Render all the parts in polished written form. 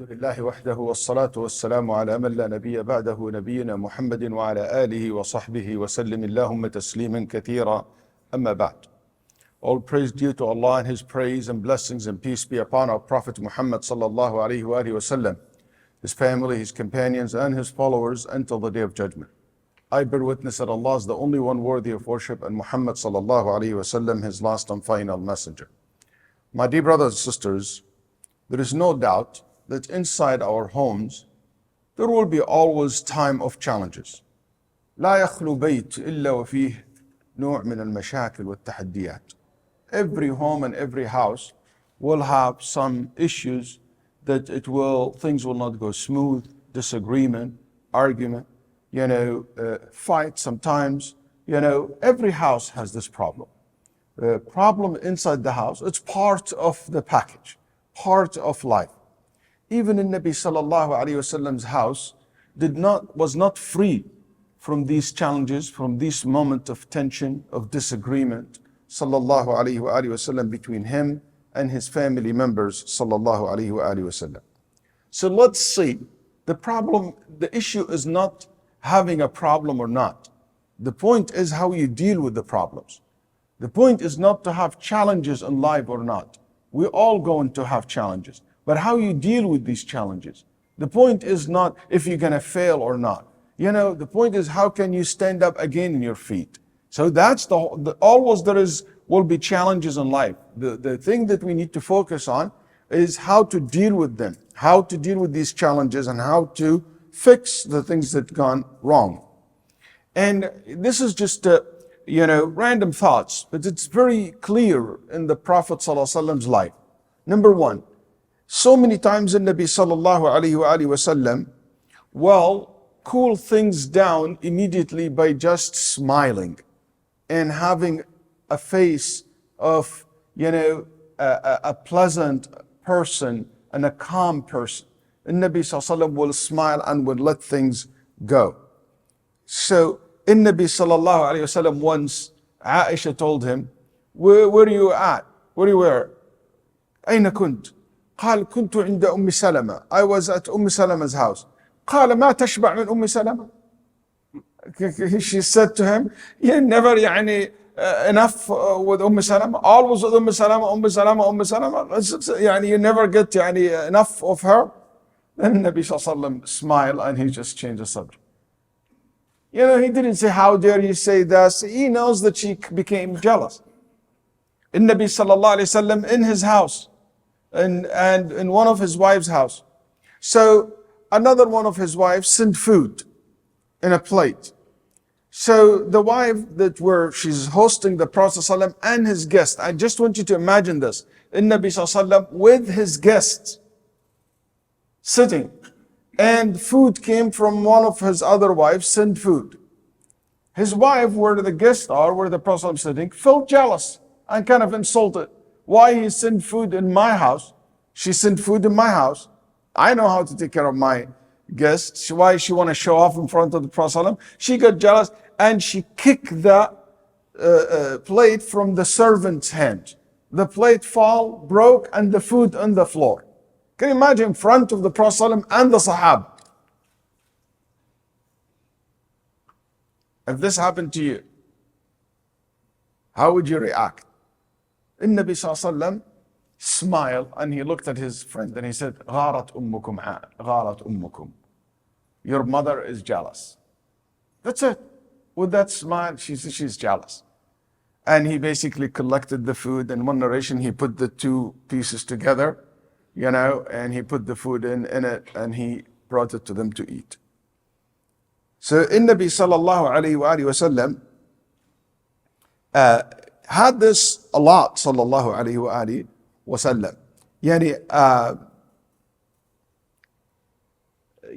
الحمد لله وحده والصلاة والسلام على من لا نبي بعده نبينا محمد وعلى آله وصحبه وسلم اللهم تسليما كثيرا أما بعد. All praise due to Allah, and His praise and blessings and peace be upon our Prophet Muhammad sallallahu alaihi wasallam, his family, his companions and his followers until the day of judgment. I bear witness that Allah is the only one worthy of worship and Muhammad sallallahu alaihi wasallam his last and final messenger. My dear brothers and sisters, there is no doubt that inside our homes there will be always time of challenges. لا يخلو بيت إلا وفيه نوع من المشاكل والتحديات. Every home and every house will have some issues that things will not go smooth, disagreement, argument, fight sometimes. Every house has this problem. The problem inside the house, it's part of the package, part of life. Even in Nabi sallallahu alayhi wasallam's house was not free from these challenges, from this moment of tension, of disagreement, sallallahu alayhi wasallam, between him and his family members, sallallahu alayhi wasallam. So let's see, the issue is not having a problem or not. The point is how you deal with the problems. The point is not to have challenges in life or not. We're all going to have challenges. But how you deal with these challenges. The point is not if you're going to fail or not. The point is how can you stand up again in your feet. So that's always will be challenges in life. The thing that we need to focus on is how to deal with them, how to deal with these challenges and how to fix the things that gone wrong. And this is just random thoughts, but it's very clear in the Prophet ﷺ's life. Number one, so many times in Nabi sallallahu alayhi wasallam will cool things down immediately by just smiling and having a face of, a pleasant person and a calm person. And Nabi sallallahu alayhi wasallam will smile and will let things go. So in Nabi sallallahu alayhi wasallam once, Aisha told him, where are you at? Where you were? أين كنت? قال كنت عند أم سلمة. I was at Salama's house. قال ما تشبع من أم سلمة. She said to him, you never enough with Salama. Always with Salama. You never get enough of her. Then Nabi sallallahu alayhi wasallam smiled and he just changed the subject. He didn't say, how dare you say this? He knows that she became jealous. In Nabi sallallahu alayhi wasallam in his house, and in one of his wives' house. So another one of his wives sent food in a plate. So the wife she's hosting the Prophet ﷺ and his guest. I just want you to imagine this. In Nabi ﷺ with his guests sitting, and food came from one of his other wives, sent food. His wife, where the guests are, where the Prophet ﷺ sitting, felt jealous and kind of insulted. Why he sent food in my house? She sent food in my house. I know how to take care of my guests. Why she want to show off in front of the Prophet? She got jealous and she kicked the plate from the servant's hand. The plate broke and the food on the floor. Can you imagine in front of the Prophet and the Sahaba? If this happened to you, how would you react? And Nabi sallallahu alayhi wa sallam smiled and he looked at his friend and he said, غارت أمكم. Your mother is jealous. That's it. With that smile, she's jealous. And he basically collected the food. In one narration, he put the two pieces together, and he put the food in it and he brought it to them to eat. So in Nabi sallallahu alayhi wa sallam, had this a lot, sallallahu alayhi wa sallam.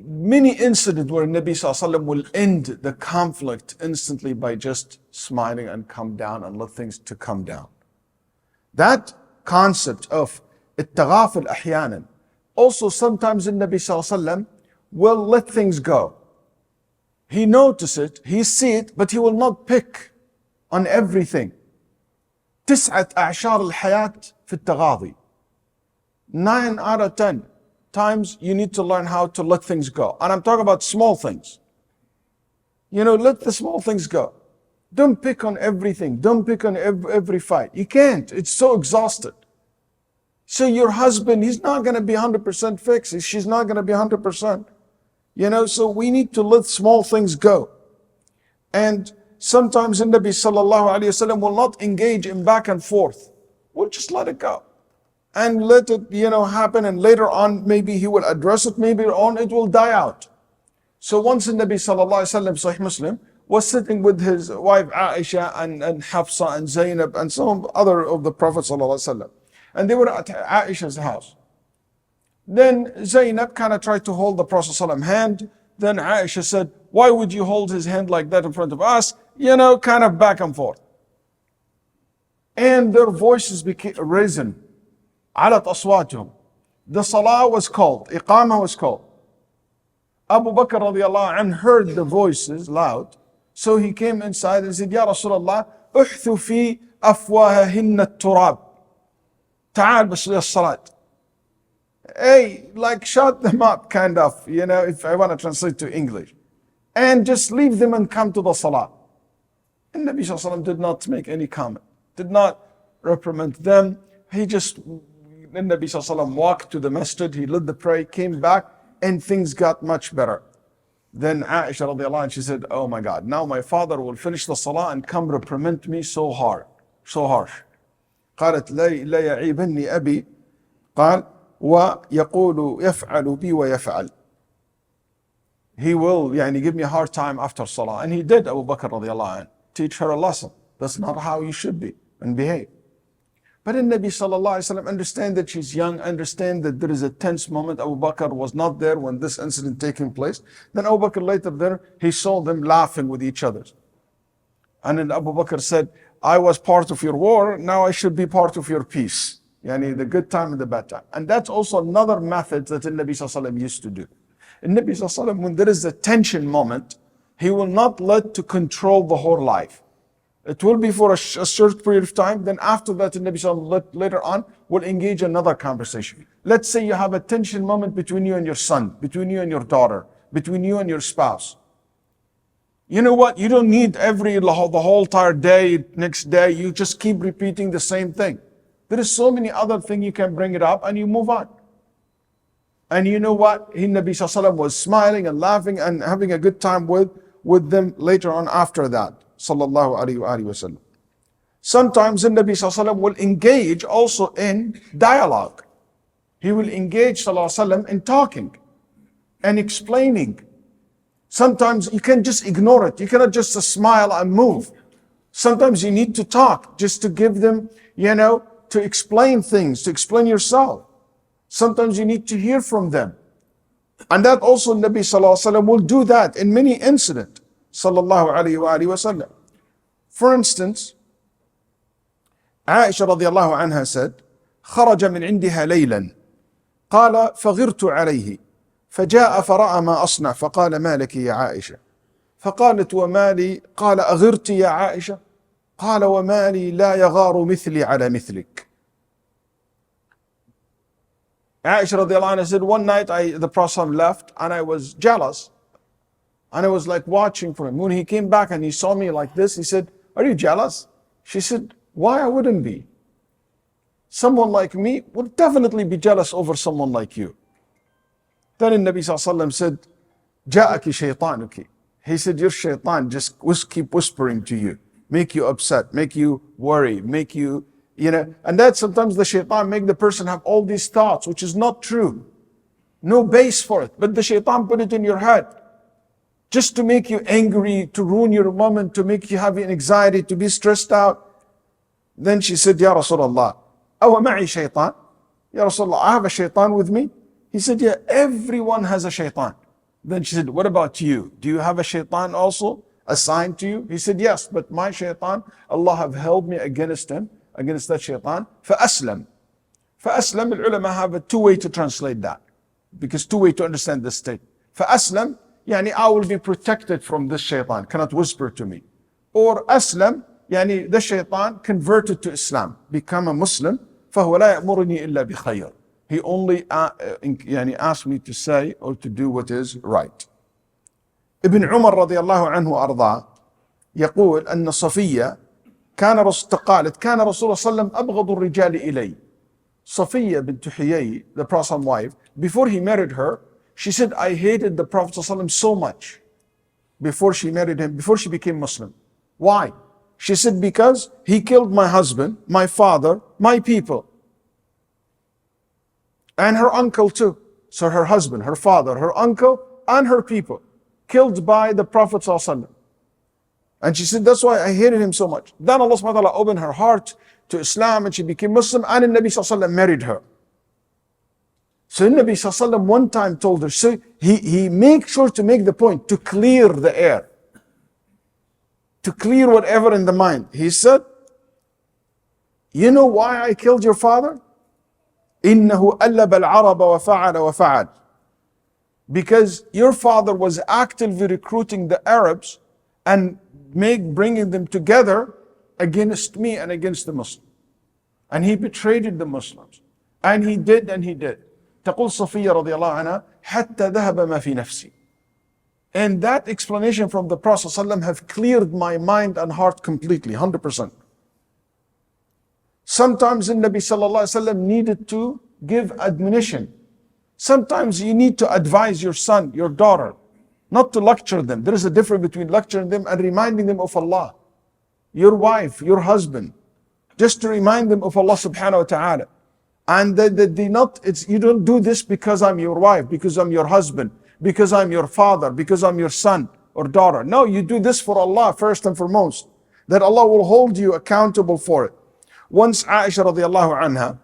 Many incidents where Nabi sallallahu alayhi wa sallam will end the conflict instantly by just smiling and come down and let things to come down. That concept of التغافل أحيانا. Also sometimes in Nabi sallallahu alayhi wa sallam will let things go. He notices it, he sees it, but he will not pick on everything. 9 أعشار الحياة في التغاضي. 9 out of 10 times you need to learn how to let things go. And I'm talking about small things. Let the small things go. Don't pick on everything. Don't pick on every fight. You can't. It's so exhausted. So your husband, he's not going to be 100% fixed. She's not going to be 100%. So we need to let small things go. And sometimes the Nabi sallallahu alayhi wasallam will not engage in back and forth. We'll just let it go. And let it, happen. And later on, maybe he will address it. Maybe on it will die out. So once the Nabi sallallahu alayhi wasallam, Sahih Muslim, was sitting with his wife Aisha and Hafsa and Zainab and some other of the Prophet sallallahu alayhi wasallam. And they were at Aisha's house. Then Zainab kind of tried to hold the Prophet ﷺ hand. Then Aisha said, why would you hold his hand like that in front of us? Kind of back and forth. And their voices became risen. عَلَتْ أَصْوَاتُهُمْ. The salah was called. Iqamah was called. Abu Bakr radiallahu anh heard the voices loud. So he came inside and said, Ya Rasulullah, احثوا في أفواههن التراب. تعال بس للصلاة. Hey, like shut them up, kind of, if I want to translate to English. And just leave them and come to the salah. And Nabi Sallallahu Alaihi Wasallam did not make any comment, did not reprimand them. He just, then Nabi Sallallahu Alaihi Wasallam walked to the masjid, he led the prayer, came back, and things got much better. Then Aisha radiallahu anha, she said, oh my God, now my father will finish the salah and come reprimand me so hard, so harsh. قالت لا يعيبني أبي قال ويقول يفعل بي ويفعل. He will give me a hard time after salah. And he did, Abu Bakr radiallahu anh, teach her a lesson. That's not how you should be and behave. But in Nabi sallallahu alayhi wa sallam, understand that she's young, understand that there is a tense moment. Abu Bakr was not there when this incident taking place. Then Abu Bakr later there, he saw them laughing with each other. And then Abu Bakr said, I was part of your war, now I should be part of your peace. The good time and the bad time. And that's also another method that the Nabi sallallahu alayhi wa sallam used to do. In Nabi sallallahu alayhi wa sallam, when there is a tension moment, he will not let to control the whole life. It will be for a short period of time. Then after that, the Nabi sallallahu alayhi wa sallam later on will engage another conversation. Let's say you have a tension moment between you and your son, between you and your daughter, between you and your spouse. You know what? You don't need the whole entire day, next day, you just keep repeating the same thing. There is so many other things you can bring it up and you move on. And you know what? Nabi sallallahu alayhi wa sallam was smiling and laughing and having a good time with them later on after that. Sallallahu alayhi wa sallam. Sometimes the Nabi sallallahu alayhi wa sallam will engage also in dialogue. He will engage sallallahu alayhi wa sallam in talking and explaining. Sometimes you can just ignore it. You cannot just smile and move. Sometimes you need to talk just to give them, to explain things, to explain yourself. Sometimes you need to hear from them. And that also Nabi sallallahu alayhi wa sallam will do that in many incidents. Sallallahu alayhi wa sallam. For instance, Aisha radiallahu anha said, خرج من عندها ليلا قال فغرت عليه فجاء فرأى ما أصنع فقال ما لك يا عائشة فقالت وما لي قال أغرت يا عائشة قال وما لي لا يغار مثلي على مثلك. Aisha radiallahu anha said, one night the Prophet left and I was jealous and I was like watching for him. When he came back and he saw me like this, he said, are you jealous? She said, why I wouldn't be? Someone like me would definitely be jealous over someone like you. Then the Nabi sallallahu alayhi wa sallam said, جاءك شيطانك. He said, your shaitan just keep whispering to you, make you upset, make you worry, make you, and that sometimes the shaitan make the person have all these thoughts, which is not true. No base for it, but the shaitan put it in your head. Just to make you angry, to ruin your moment, to make you have anxiety, to be stressed out. Then she said, Ya Rasulullah, أو معي شيطان? Ya Rasulullah, I have a shaitan with me? He said, yeah, everyone has a shaitan. Then she said, what about you? Do you have a shaitan also assigned to you? He said, yes, but my shaitan, Allah have held me against him, against that shaitan. فأسلم. فأسلم, the ulama have a two-way to translate that. Because two-way to understand this statement. فأسلم, I will be protected from this shaitan, cannot whisper to me. Or أسلم, the shaitan converted to Islam, become a Muslim. فهو لا يأمرني إلا بخير. He only asked me to say or to do what is right. ابن عمر رضي الله عنه وأرضاه يقول أن صفية قالت كان رسول الله صلى الله عليه وسلم أبغض الرجال إلي. Safiya bint Huyay, the Prophet's wife, before he married her, she said, I hated the Prophet ﷺ so much before she married him, before she became Muslim. Why? She said, because he killed my husband, my father, my people, and her uncle too. So her husband, her father, her uncle, and her people, killed by the Prophet ﷺ. And she said, that's why I hated him so much. Then Allah subhanahu wa ta'ala opened her heart to Islam and she became Muslim, and the Nabi sallallahu alaihi wasallam married her. So the Nabi sallallahu alaihi wasallam one time told her, so he made sure to make the point, to clear the air, to clear whatever in the mind. He said, you know why I killed your father? إِنَّهُ أَلَّبَ الْعَرَبَ وَفَعَلَ وَفَعَلَ. Because your father was actively recruiting the Arabs and bringing them together against me and against the Muslims. And he betrayed the Muslims. And he did. تقول صفية رضي الله عنها حتى ذهب ما في نفسي. And that explanation from the Prophet ﷺ have cleared my mind and heart completely, 100%. Sometimes the Nabi sallallahu alaihi wasallam needed to give admonition. Sometimes you need to advise your son, your daughter, not to lecture them. There is a difference between lecturing them and reminding them of Allah. Your wife, your husband, just to remind them of Allah subhanahu wa ta'ala. And you don't do this because I'm your wife, because I'm your husband, because I'm your father, because I'm your son or daughter. No, you do this for Allah first and foremost, that Allah will hold you accountable for it. Once Aisha radiallahu anha,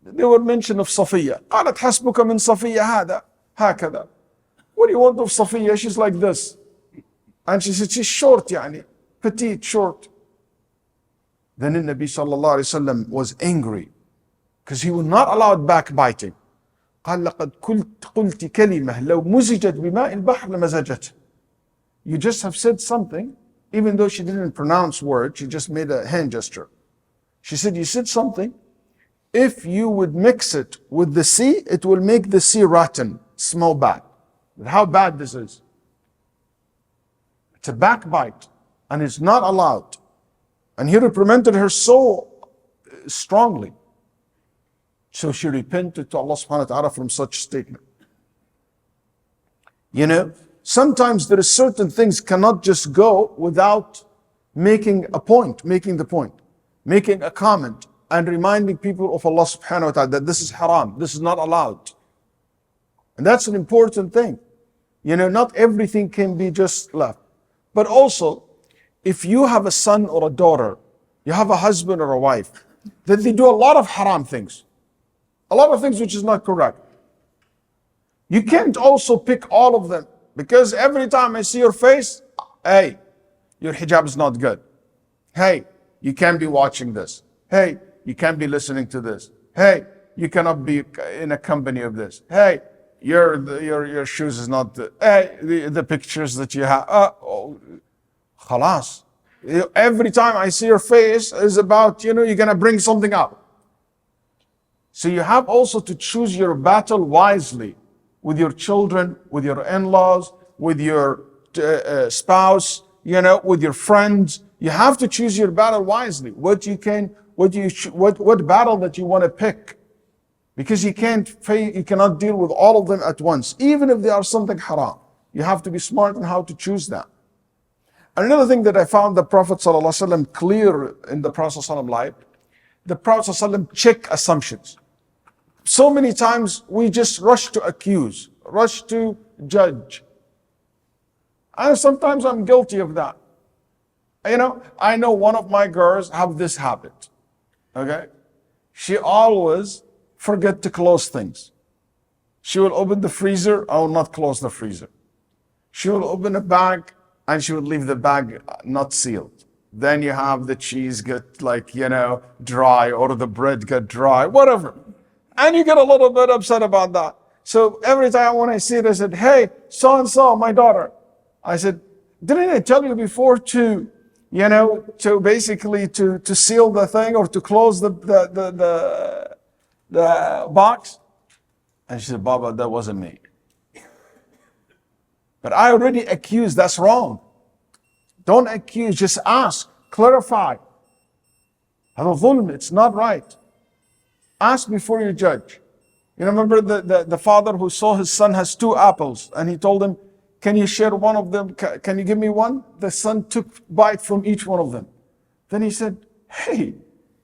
they were mentioned of Safiya. قالت حسبك من صفية هذا هكذا. What do you want of Safiya? She's like this. And she said, she's short, petite, short. Then the Nabi sallallahu alayhi wa sallam was angry because he would not allow backbiting. قال لقد قلت كلمة لو مزجت بماء البحر لمزجت. You just have said something, even though she didn't pronounce words, she just made a hand gesture. She said, you said something, if you would mix it with the sea, it will make the sea rotten, smell bad. How bad this is. It's a backbite and it's not allowed. And he reprimanded her so strongly. So she repented to Allah subhanahu wa ta'ala from such statement. Sometimes there are certain things cannot just go without making a point, making a comment and reminding people of Allah subhanahu wa ta'ala that this is haram, this is not allowed. And that's an important thing. Not everything can be just left. But also, if you have a son or a daughter, you have a husband or a wife, that they do a lot of haram things. A lot of things which is not correct. You can't also pick all of them, because every time I see your face, hey, your hijab is not good. Hey, you can't be watching this. Hey, you can't be listening to this. Hey, you cannot be in a company of this. Hey, your shoes is not the, hey, the pictures that you have. Khalas. Every time I see your face is about, you're going to bring something up. So you have also to choose your battle wisely with your children, with your in-laws, with your spouse, with your friends. You have to choose your battle wisely. What battle that you want to pick. Because you cannot deal with all of them at once, even if they are something haram. You have to be smart in how to choose that. And another thing that I found the Prophet ﷺ clear in the Prophet ﷺ life, the Prophet ﷺ check assumptions. So many times we just rush to accuse, rush to judge. And sometimes I'm guilty of that. I know one of my girls have this habit. Okay? She always forget to close things. She will open the freezer, I will not close the freezer. She will open a bag and she will leave the bag not sealed. Then you have the cheese get dry, or the bread get dry, whatever. And you get a little bit upset about that. So every time when I see it, I said, hey, so-and-so, my daughter. I said, didn't I tell you before to basically seal the thing or to close the box? And she said, Baba, that wasn't me. But I already accused, that's wrong. Don't accuse, just ask, clarify. Have a dhulm, it's not right. Ask before you judge. You remember the father who saw his son has 2 apples and he told him, can you share one of them? Can you give me one? The son took bite from each one of them. Then he said, hey,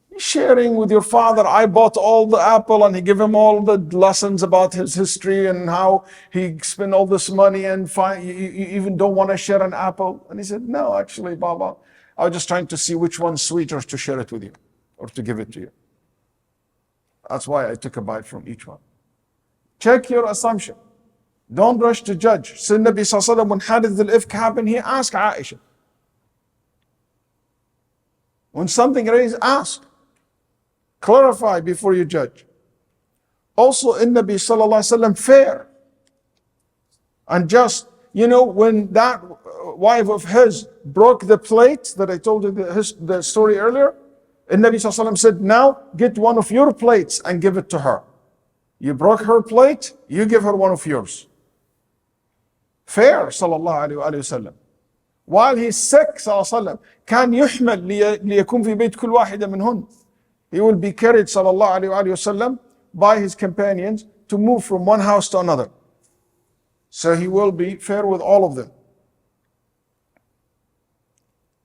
you're sharing with your father. I bought all the apple, and he gave him all the lessons about his history and how he spent all this money, and you even don't want to share an apple. And he said, no, actually, Baba, I was just trying to see which one's sweeter to share it with you or to give it to you. That's why I took a bite from each one. Check your assumption. Don't rush to judge. So Nabi Sallallahu Alaihi Wasallam, when Hadith al-Ifk happened, he asked Aisha. When something raised, ask. Clarify before you judge. Also in Nabi Sallallahu Alaihi Wasallam, fair and just. You know, when that wife of his broke the plate that I told you the story earlier, and Nabi Sallallahu Alaihi Wasallam said, now get one of your plates and give it to her. You broke her plate, you give her one of yours. Fair, sallallahu alayhi wa sallam. While he's sick, sallallahu alayhi wa sallam, كان يحمل ليكون في بيت كل واحدة منهن. He will be carried, sallallahu alayhi wa sallam, by his companions to move from one house to another. So he will be fair with all of them.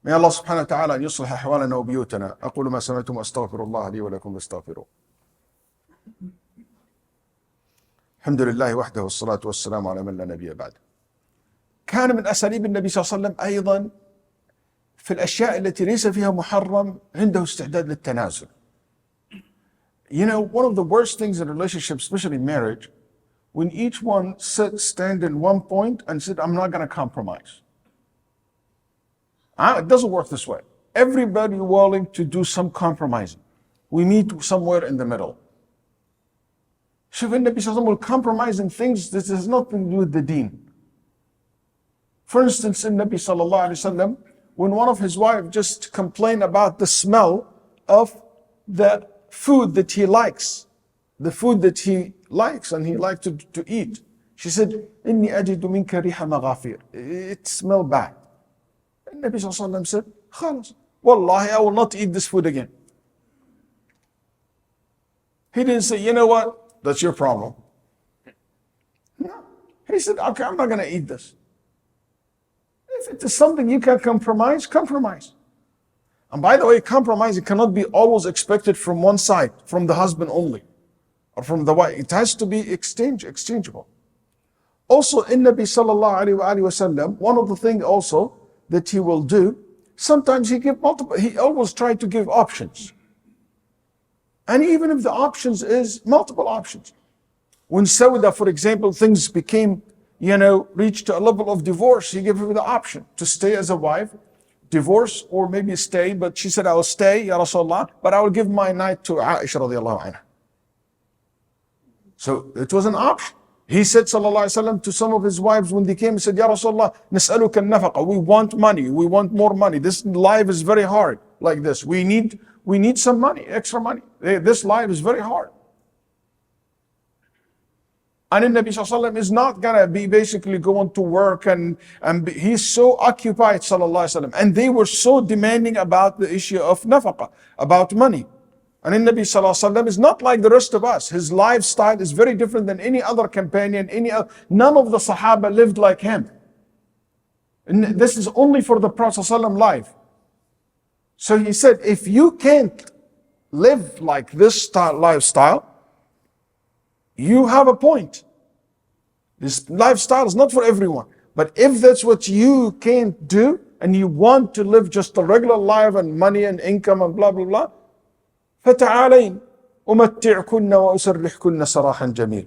May Allah subhanahu wa ta'ala يصلح أحوالنا وبيوتنا. أقول ما سمعتم وأستغفر الله لي ولكم فاستغفروه. الحمد لله وحده والصلاة والسلام على من لا نبي بعد. كان من أساليب النبي صلى الله عليه وسلم أيضا في الأشياء التي ليس فيها محرم عنده استعداد للتنازل. You know, one of the worst things in a relationship, especially marriage, when each one stand in one point and said, I'm not going to compromise. It doesn't work this way. Everybody willing to do some compromising. We meet somewhere in the middle. Shuf Nabi Sallallahu Alaihi Wasallam will compromise in things that has nothing to do with the deen. For instance, in Nabi Sallallahu Alaihi Wasallam, when one of his wives just complained about the smell of the food that he likes, the food that he likes and he likes to eat. She said, إِنِّي أَجِدُ مِنْكَ رِيحَ مَغَافِيرٍ. It smells bad. And Nabi Sallallahu Alaihi Wasallam said, خلاص, Wallahi, I will not eat this food again. He didn't say, you know what, that's your problem. No. He said, okay, I'm not going to eat this. If it is something you can compromise, compromise. And by the way, compromise cannot be always expected from one side, from the husband only, or from the wife. It has to be exchangeable. Also, in Nabi Sallallahu Alaihi Wasallam, one of the things also that he will do, sometimes he always try to give options. And even if the options is multiple options. When Sauda, for example, things became, reached a level of divorce, he gave her the option to stay as a wife, divorce, or maybe stay, but she said, I will stay, Ya Rasulullah, but I will give my night to Aisha radiallahu anha. So it was an option. He said, sallallahu alaihi wasallam, to some of his wives when they came, he said, Ya Rasulullah, nas'aluka al-nafaqa. We want money. We want more money. This life is very hard like this. We need some money, extra money. This life is very hard. And then Nabi Sallallahu Alaihi Wasallam is not going to be basically going to work and he's so occupied, Sallallahu Alaihi Wasallam. And they were so demanding about the issue of nafaqa, about money. And then Nabi Sallallahu Alaihi Wasallam is not like the rest of us. His lifestyle is very different than any other companion, none of the Sahaba lived like him. And this is only for the Prophet Sallallahu Alaihi Wasallam life. So he said, if you can't live like this lifestyle, you have a point. This lifestyle is not for everyone. But if that's what you can't do, and you want to live just a regular life and money and income and blah, blah, blah, فَتَعَالَيْنِ أُمَتِّعْكُنَّ وَأُسَرِّحْكُنَّ سَرَاحًا جَمِيلًا.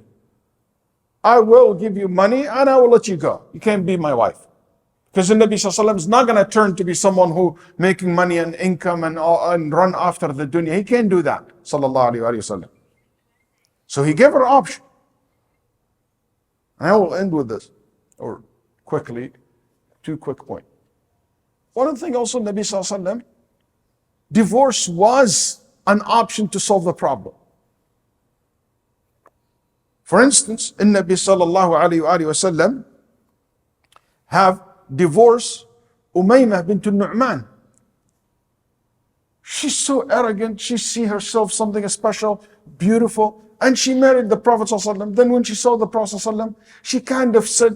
I will give you money and I will let you go. You can't be my wife. Because the Nabi Sallallahu Alaihi Wasallam is not going to turn to be someone who making money and income and run after the dunya. He can't do that. Sallallahu Alaihi Wasallam. So he gave her an option. And I will end with this, or quickly, 2 quick points. One of the things also, Nabi Sallallahu Alaihi Wasallam, divorce was an option to solve the problem. For instance, Nabi sallallahu alayhi wa sallam have divorced Umaymah bint Nu'man. She's so arrogant, she see herself something special, beautiful, and she married the Prophet ﷺ. Then when she saw the Prophet ﷺ, she kind of said,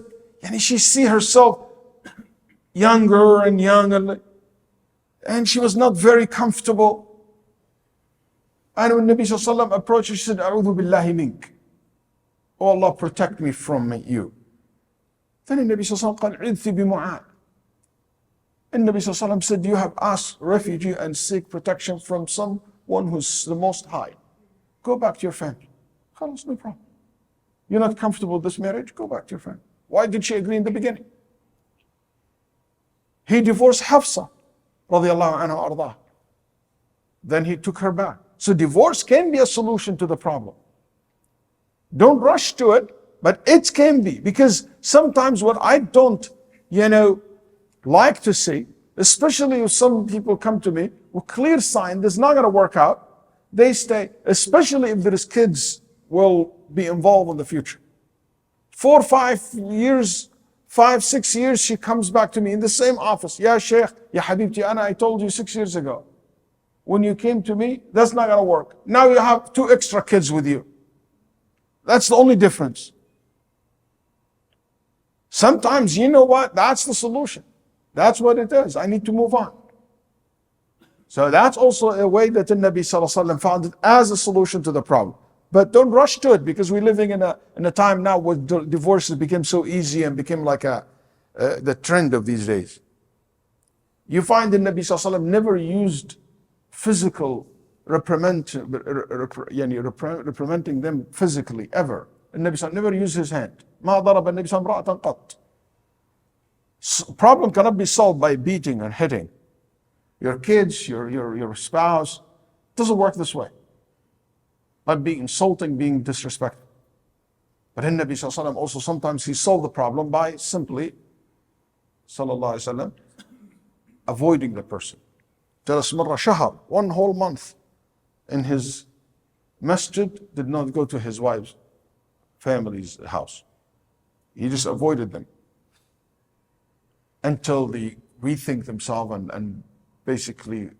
she see herself younger and younger, and she was not very comfortable. And when Nabi ﷺ approached her, she said, A'udhu billahi mink. Oh Allah, protect me from you. Then the Nabi ﷺ قال عذت بمعاذ. And Nabi ﷺ said, you have asked refuge and seek protection from someone who's the most high. Go back to your family. Khalas, no problem. You're not comfortable with this marriage? Go back to your family. Why did she agree in the beginning? He divorced Hafsa, radiallahu anha ardah. Then he took her back. So divorce can be a solution to the problem. Don't rush to it, but it can be. Because sometimes what I don't, like to see, especially if some people come to me with clear sign this is not going to work out, they stay, especially if there is kids will be involved in the future. 4 or 5 years, 5, 6 years, she comes back to me in the same office. Ya Sheikh, Ya Habibti, I told you 6 years ago. When you came to me, that's not going to work. Now you have 2 extra kids with you. That's the only difference. Sometimes, you know what? That's the solution. That's what it is. I need to move on. So that's also a way that the Nabi sallallahu alaihi wasallam found it as a solution to the problem. But don't rush to it, because we're living in a time now where divorces became so easy and became like the trend of these days. You find the Nabi sallallahu alaihi wasallam never used physical reprimanding them physically ever. The Nabi sallallahu alaihi wasallam never used his hand. ما ضرب النبي صلى الله عليه وسلم امرأة قط. Problem cannot be solved by beating and hitting. Your kids, your spouse, doesn't work this way. By being insulting, being disrespectful. But in Nabi Sallallahu Alaihi Wasallam also sometimes he solved the problem by simply, Sallallahu Alaihi Wasallam, avoiding the person. جلس مرة شهر, 1 whole month in his masjid, did not go to his wife's family's house. He just avoided them until they rethink themselves and basically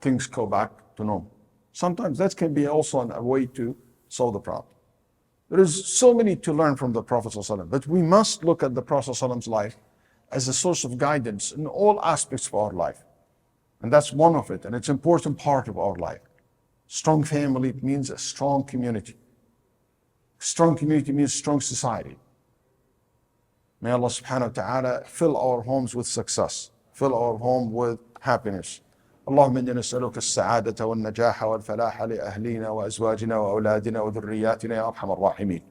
things go back to normal. Sometimes that can be also a way to solve the problem. There is so many to learn from the Prophet ﷺ, but we must look at the Prophet ﷺ's life as a source of guidance in all aspects of our life. And that's one of it, and it's an important part of our life. Strong family means a strong community. Strong community means strong society. May Allah subhanahu wa ta'ala fill our homes with success, fill our home with happiness. اللهم إنا نسألك السعادة والنجاح والفلاح لأهلينا وأزواجنا وأولادنا وذرياتنا يا أرحم الراحمين.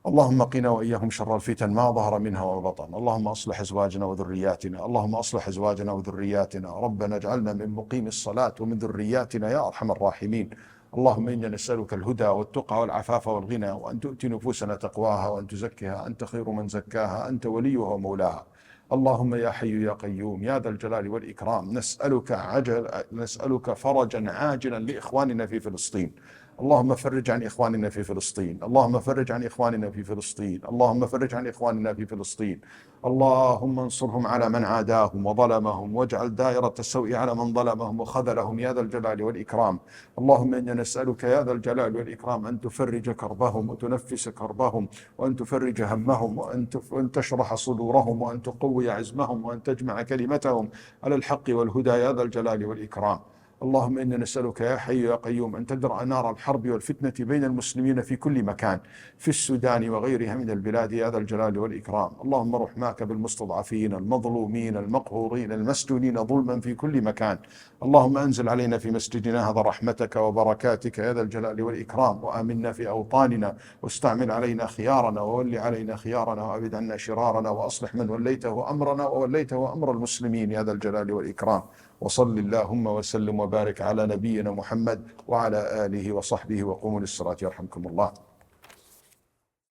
اللهم قنا وإياهم شر الفتن ما ظهر منها وبطن. اللهم أصلح أزواجنا وذرياتنا. اللهم أصلح أزواجنا وذرياتنا. ربنا اجعلنا من مقيم الصلاة ومن ذرياتنا يا أرحم الراحمين. اللهم إنا نسألك الهدى والتقى والعفاف والغنى، وأن تؤتي نفوسنا تقواها وأن تزكها أنت خير من زكاها أنت وليها ومولاها. اللهم يا حي يا قيوم يا ذا الجلال والإكرام نسألك فرجا عاجلا لإخواننا في فلسطين. اللهم فرج عن إخواننا في فلسطين. اللهم فرج عن إخواننا في فلسطين. اللهم فرج عن إخواننا في فلسطين. اللهم انصرهم على من عاداهم وظلمهم، واجعل دائرة السوء على من ظلمهم وخذلهم يا ذا الجلال والإكرام. اللهم إنا نسألك يا ذا الجلال والإكرام أن تفرج كربهم وتنفس كربهم، وأن تفرج همهم، وأن تشرح صدورهم، وأن تقوي عزمهم، وأن تجمع كلمتهم على الحق والهدى يا ذا الجلال والإكرام. اللهم إنا نسألك يا حي يا قيوم أن تدرأ نار الحرب والفتنة بين المسلمين في كل مكان، في السودان وغيرها من البلاد يا ذا الجلال والإكرام. اللهم رحماك بالمستضعفين المظلومين المقهورين المسجونين ظلما في كل مكان. اللهم أنزل علينا في مسجدنا هذا رحمتك وبركاتك يا ذا الجلال والإكرام، وآمنا في أوطاننا، واستعمل علينا خيارنا، وول علينا خيارنا، وأبد عنا شرارنا، وأصلح من وليته أمرنا ووليته أمر المسلمين يا ذا الجلال والإكرام. وصل اللهم وسلم وبارك على نبينا محمد وعلى آله وصحبه، وقوموا للصلاة يرحمكم الله.